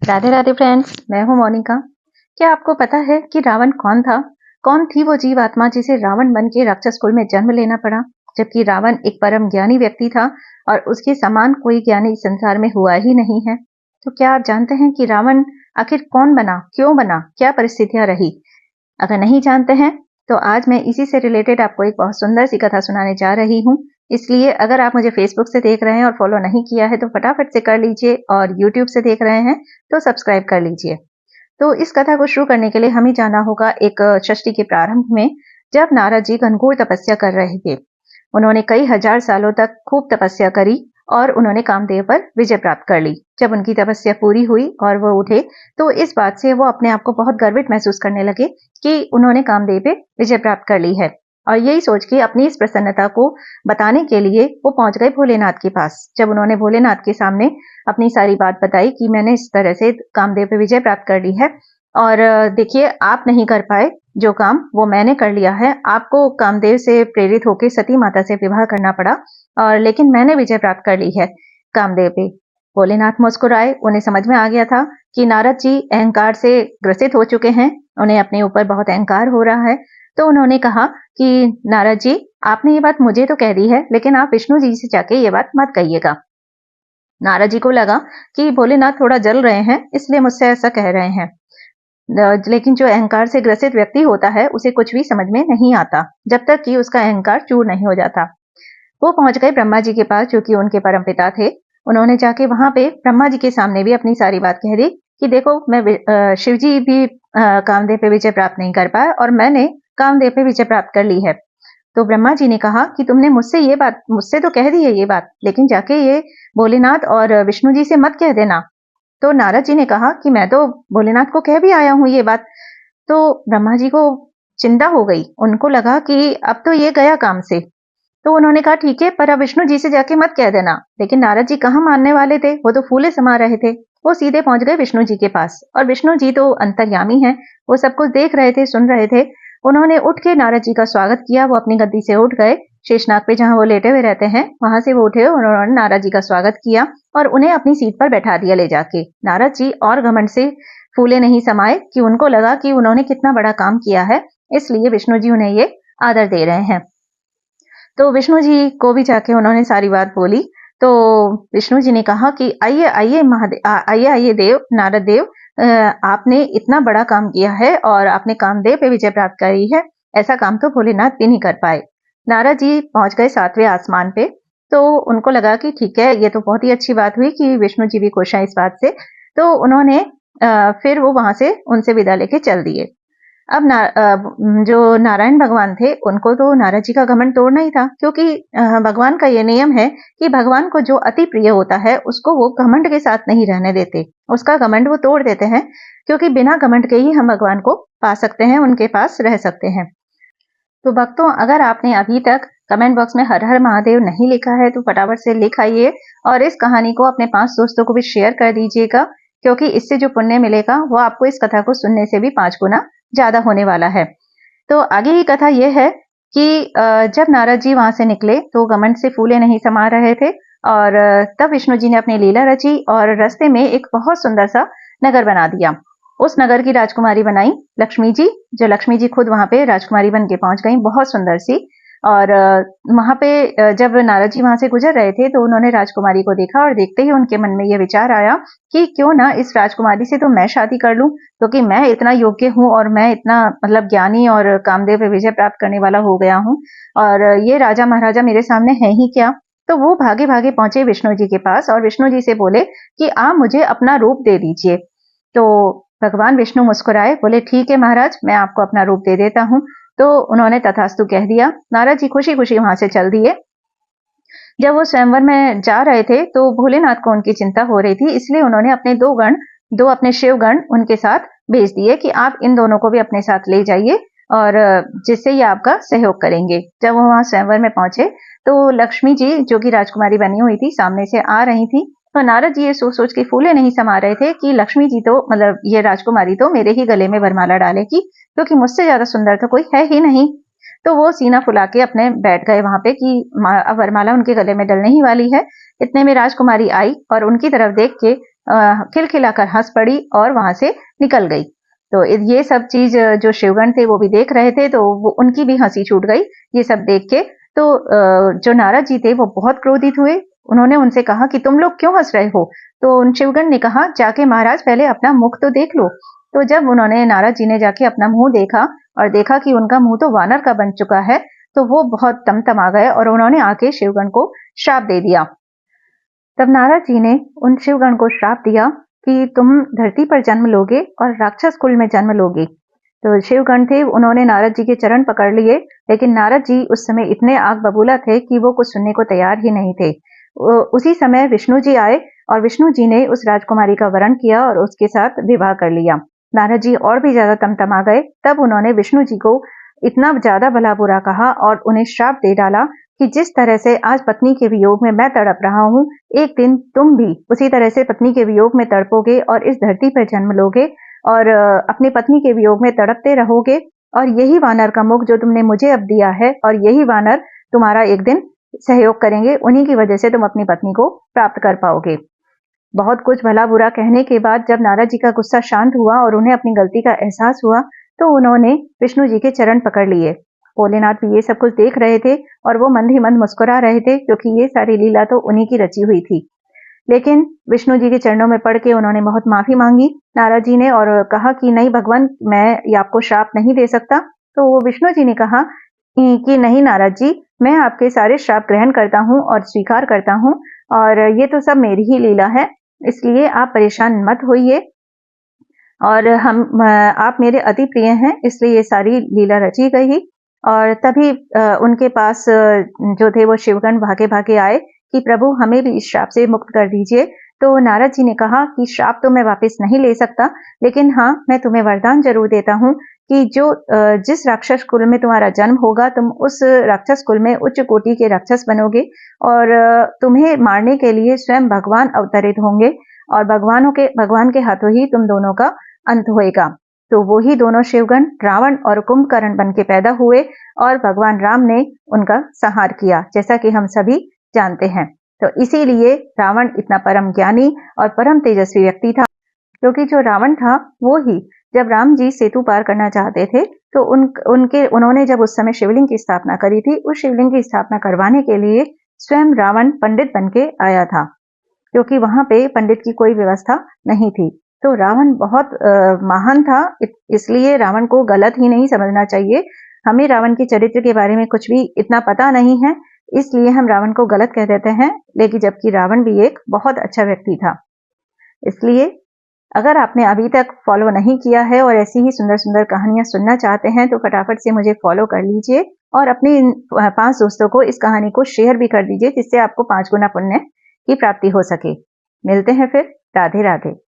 Radhe Radhe friends, मैं हूं मोनिका। क्या आपको पता है कि रावण कौन था? कौन थी वो जीव आत्मा जिसे रावण बन के राक्षस कुल में जन्म लेना पड़ा? जबकि रावण एक परम ज्ञानी व्यक्ति था और उसके समान कोई ज्ञानी संसार में हुआ ही नहीं है। तो क्या आप जानते हैं कि रावण आखिर कौन बना, क्यों बना, क्या परिस्थितियां रही? अगर नहीं जानते हैं तो आज मैं इसी से रिलेटेड आपको एक बहुत सुंदर सी कथा सुनाने जा रही हूँ। इसलिए अगर आप मुझे फेसबुक से देख रहे हैं और फॉलो नहीं किया है तो फटाफट से कर लीजिए, और यूट्यूब से देख रहे हैं तो सब्सक्राइब कर लीजिए। तो इस कथा को शुरू करने के लिए हमें जाना होगा एक सृष्टि के प्रारंभ में, जब नारद जी घनघोर तपस्या कर रहे थे। उन्होंने कई हजार सालों तक खूब तपस्या करी और उन्होंने कामदेव पर विजय प्राप्त कर ली। जब उनकी तपस्या पूरी हुई और वो उठे तो इस बात से वो अपने आप को बहुत गर्वित महसूस करने लगे कि उन्होंने कामदेव पे विजय प्राप्त कर ली है। और यही सोच के अपनी इस प्रसन्नता को बताने के लिए वो पहुंच गए भोलेनाथ के पास। जब उन्होंने भोलेनाथ के सामने अपनी सारी बात बताई कि मैंने इस तरह से कामदेव पे विजय प्राप्त कर ली है, और देखिए आप नहीं कर पाए जो काम, वो मैंने कर लिया है। आपको कामदेव से प्रेरित होकर सती माता से विवाह करना पड़ा, और लेकिन मैंने विजय प्राप्त कर ली है कामदेव पे। भोलेनाथ मुस्कुराए। उन्हें समझ में आ गया था कि नारद जी अहंकार से ग्रसित हो चुके हैं, उन्हें अपने ऊपर बहुत अहंकार हो रहा है। तो उन्होंने कहा कि नारद जी, आपने ये बात मुझे तो कह दी है, लेकिन आप विष्णु जी से जाके ये बात मत कहिएगा। नारद जी को लगा कि भोलेनाथ थोड़ा जल रहे हैं, इसलिए मुझसे ऐसा कह रहे हैं। लेकिन जो अहंकार से ग्रसित व्यक्ति होता है उसे कुछ भी समझ में नहीं आता जब तक कि उसका अहंकार चूर नहीं हो जाता। वो पहुंच गए ब्रह्मा जी के पास, जो कि उनके परम पिता थे। उन्होंने जाके वहां पे ब्रह्मा जी के सामने भी अपनी सारी बात कह दी कि देखो, मैं शिव जी भी कामदेव पे विजय प्राप्त नहीं कर पाए और मैंने कामदेव पे विजय प्राप्त कर ली है। तो ब्रह्मा जी ने कहा कि तुमने मुझसे तो कह दी है ये बात, लेकिन जाके ये भोलेनाथ और विष्णु जी से मत कह देना। तो नारद जी ने कहा कि मैं तो भोलेनाथ को कह भी आया हूं ये बात। तो ब्रह्मा जी को चिंता हो गई, उनको लगा कि अब तो ये गया काम से। तो उन्होंने कहा ठीक है, पर अब विष्णु जी से जाके मत कह देना। लेकिन नारद जी कहाँ मानने वाले थे, वो तो फूले समा रहे थे। वो सीधे पहुंच गए विष्णु जी के पास, और विष्णु जी तो अंतर्यामी हैं, वो सब कुछ देख रहे थे, सुन रहे थे। उन्होंने उठ के नारद जी का स्वागत किया। वो अपनी गद्दी से उठ गए, शेषनाग पे जहां वो लेटे हुए रहते हैं वहां से वो उठे, उन्होंने नारद जी का स्वागत किया और उन्हें अपनी सीट पर बैठा दिया ले जाके। नारद जी और घमंड से फूले नहीं समाये कि उनको लगा कि उन्होंने कितना बड़ा काम किया है, इसलिए विष्णु जी उन्हें ये आदर दे रहे हैं। तो विष्णु जी को भी जाके उन्होंने सारी बात बोली। तो विष्णु जी ने कहा कि आइए आइए महादेव, आइए आइए देव, नारद देव, आपने इतना बड़ा काम किया है और आपने कामदेव पे विजय प्राप्त करी है, ऐसा काम तो भोलेनाथ भी नहीं कर पाए। नारद जी पहुंच गए 7वें आसमान पे। तो उनको लगा कि ठीक है, ये तो बहुत ही अच्छी बात हुई कि विष्णु जी भी खुश हैं इस बात से। तो उन्होंने फिर वो वहां से उनसे विदा लेके चल दिए। अब जो नारायण भगवान थे उनको तो नारद जी का घमंड तोड़ना ही था, क्योंकि भगवान का ये नियम है कि भगवान को जो अति प्रिय होता है उसको वो घमंड के साथ नहीं रहने देते, उसका घमंड वो तोड़ देते हैं। क्योंकि बिना घमंड के ही हम भगवान को पा सकते हैं, उनके पास रह सकते हैं। तो भक्तों, अगर आपने अभी तक कमेंट बॉक्स में हर हर महादेव नहीं लिखा है तो फटाफट से लिख आइए, और इस कहानी को अपने 5 दोस्तों को भी शेयर कर दीजिएगा, क्योंकि इससे जो पुण्य मिलेगा वो आपको इस कथा को सुनने से भी 5 गुना ज्यादा होने वाला है। तो आगे की कथा यह है कि जब नारद जी वहां से निकले तो घमंड से फूले नहीं समा रहे थे, और तब विष्णु जी ने अपनी लीला रची और रास्ते में एक बहुत सुंदर सा नगर बना दिया। उस नगर की राजकुमारी बनाई लक्ष्मी जी, जो लक्ष्मी जी खुद वहां पे राजकुमारी बन के पहुंच गई, बहुत सुंदर सी। और वहां पे जब नारद जी वहां से गुजर रहे थे तो उन्होंने राजकुमारी को देखा, और देखते ही उनके मन में यह विचार आया कि क्यों ना इस राजकुमारी से तो मैं शादी कर लूं, क्योंकि मैं इतना योग्य हूं और मैं इतना मतलब ज्ञानी और कामदेव पे विजय प्राप्त करने वाला हो गया हूं, और ये राजा महाराजा मेरे सामने है ही क्या। तो वो भागे भागे पहुंचे विष्णु जी के पास और विष्णु जी से बोले कि आप मुझे अपना रूप दे दीजिए। तो भगवान विष्णु मुस्कुराए, बोले ठीक है महाराज, मैं आपको अपना रूप दे देता हूँ। तो उन्होंने तथास्तु कह दिया। नारद जी खुशी खुशी वहां से चल दिए। जब वो स्वयंवर में जा रहे थे तो भोलेनाथ को उनकी चिंता हो रही थी, इसलिए उन्होंने अपने दो अपने शिवगण उनके साथ भेज दिए कि आप इन दोनों को भी अपने साथ ले जाइए, और जिससे ये आपका सहयोग करेंगे। जब वो वहां स्वयंवर में पहुंचे तो लक्ष्मी जी, जो कि राजकुमारी बनी हुई थी, सामने से आ रही थी। तो नारद जी ये सोच सोच के फूले नहीं समा रहे थे कि लक्ष्मी जी तो मतलब ये राजकुमारी तो मेरे ही गले में वरमाला डालेगी, क्योंकि मुझसे ज्यादा सुंदर तो कोई है ही नहीं। तो वो सीना फुला के अपने बैठ गए वहां पे कि अब वरमाला उनके गले में डलने ही वाली है। इतने में राजकुमारी आई और उनकी तरफ देख के खिलखिलाकर हंस पड़ी और वहां से निकल गई। तो ये सब चीज जो शिवगण थे वो भी देख रहे थे, तो वो उनकी भी हंसी छूट गई ये सब देख के। तो जो नारद जी थे वो बहुत क्रोधित हुए। उन्होंने उनसे कहा कि तुम लोग क्यों हंस रहे हो? तो उन शिवगण ने कहा, जाके महाराज पहले अपना मुख तो देख लो। तो जब उन्होंने नारद जी ने जाके अपना मुंह देखा और देखा कि उनका मुंह तो वानर का बन चुका है, तो वो बहुत तमतमा गए और उन्होंने आके शिवगण को श्राप दे दिया। तब नारद जी ने उन शिवगण को श्राप दिया कि तुम धरती पर जन्म लोगे और राक्षस कुल में जन्म लोगे। तो शिवगण थे, उन्होंने नारद जी के चरण पकड़ लिए, लेकिन नारद जी उस समय इतने आग बबूला थे कि वो कुछ सुनने को तैयार ही नहीं थे। उसी समय विष्णु जी आए और विष्णु जी ने उस राजकुमारी का वरण किया और उसके साथ विवाह कर लिया। नारद जी और भी ज्यादा तमतमा गए। तब उन्होंने विष्णु जी को इतना ज्यादा भला बुरा कहा और उन्हें श्राप दे डाला कि जिस तरह से आज पत्नी के वियोग में मैं तड़प रहा हूँ, एक दिन तुम भी उसी तरह से पत्नी के वियोग में तड़पोगे और इस धरती पर जन्म लोगे और अपनी पत्नी के वियोग में तड़पते रहोगे। और यही वानर का मुख जो तुमने मुझे अब दिया है, और यही वानर तुम्हारा एक दिन सहयोग करेंगे, उन्हीं की वजह से तुम अपनी पत्नी को प्राप्त कर पाओगे। बहुत कुछ भला बुरा कहने के बाद जब नारद जी का गुस्सा शांत हुआ और उन्हें अपनी गलती का एहसास हुआ, तो उन्होंने विष्णु जी के चरण पकड़ लिए। भोलेनाथ भी ये सब कुछ देख रहे थे और वो मंद ही मंद मुस्कुरा रहे थे, क्योंकि ये सारी लीला तो उन्हीं की रची हुई थी। लेकिन विष्णु जी के चरणों में पड़ के उन्होंने बहुत माफी मांगी नारद जी ने और कहा कि नहीं भगवान, मैं ये आपको श्राप नहीं दे सकता। तो वो विष्णु जी ने कहा कि नहीं नारद जी, मैं आपके सारे श्राप ग्रहण करता हूँ और स्वीकार करता हूँ, और ये तो सब मेरी ही लीला है, इसलिए आप परेशान मत होइए। और आप मेरे अति प्रिय हैं, इसलिए ये सारी लीला रची गई। और तभी उनके पास जो थे वो शिवगण भागे भागे आए कि प्रभु हमें भी इस श्राप से मुक्त कर दीजिए। तो नारद जी ने कहा कि श्राप तो मैं वापस नहीं ले सकता, लेकिन हाँ, मैं तुम्हें वरदान जरूर देता हूँ कि जिस राक्षस कुल में तुम्हारा जन्म होगा, तुम उस राक्षस कुल में उच्च कोटि के राक्षस बनोगे और तुम्हें मारने के लिए स्वयं भगवान अवतरित होंगे और भगवान के हाथों ही तुम दोनों का अंत होएगा। तो वो ही दोनों शिवगण रावण और कुंभकर्ण बन के पैदा हुए और भगवान राम ने उनका संहार किया, जैसा कि हम सभी जानते हैं। तो इसीलिए रावण इतना परम ज्ञानी और परम तेजस्वी व्यक्ति था, क्योंकि जो रावण था वो ही जब राम जी सेतु पार करना चाहते थे, तो उन्होंने जब उस समय शिवलिंग की स्थापना करी थी, उस शिवलिंग की स्थापना करवाने के लिए स्वयं रावण पंडित बन के आया था, क्योंकि वहां पे पंडित की कोई व्यवस्था नहीं थी। तो रावण बहुत महान था, इसलिए रावण को गलत ही नहीं समझना चाहिए। हमें रावण के चरित्र के बारे में कुछ भी इतना पता नहीं है, इसलिए हम रावण को गलत कह देते हैं, लेकिन जबकि रावण भी एक बहुत अच्छा व्यक्ति था। इसलिए अगर आपने अभी तक फॉलो नहीं किया है और ऐसी ही सुंदर सुंदर कहानियां सुनना चाहते हैं, तो फटाफट से मुझे फॉलो कर लीजिए और अपने 5 दोस्तों को इस कहानी को शेयर भी कर दीजिए, जिससे आपको 5 गुना पुण्य की प्राप्ति हो सके। मिलते हैं फिर। राधे राधे।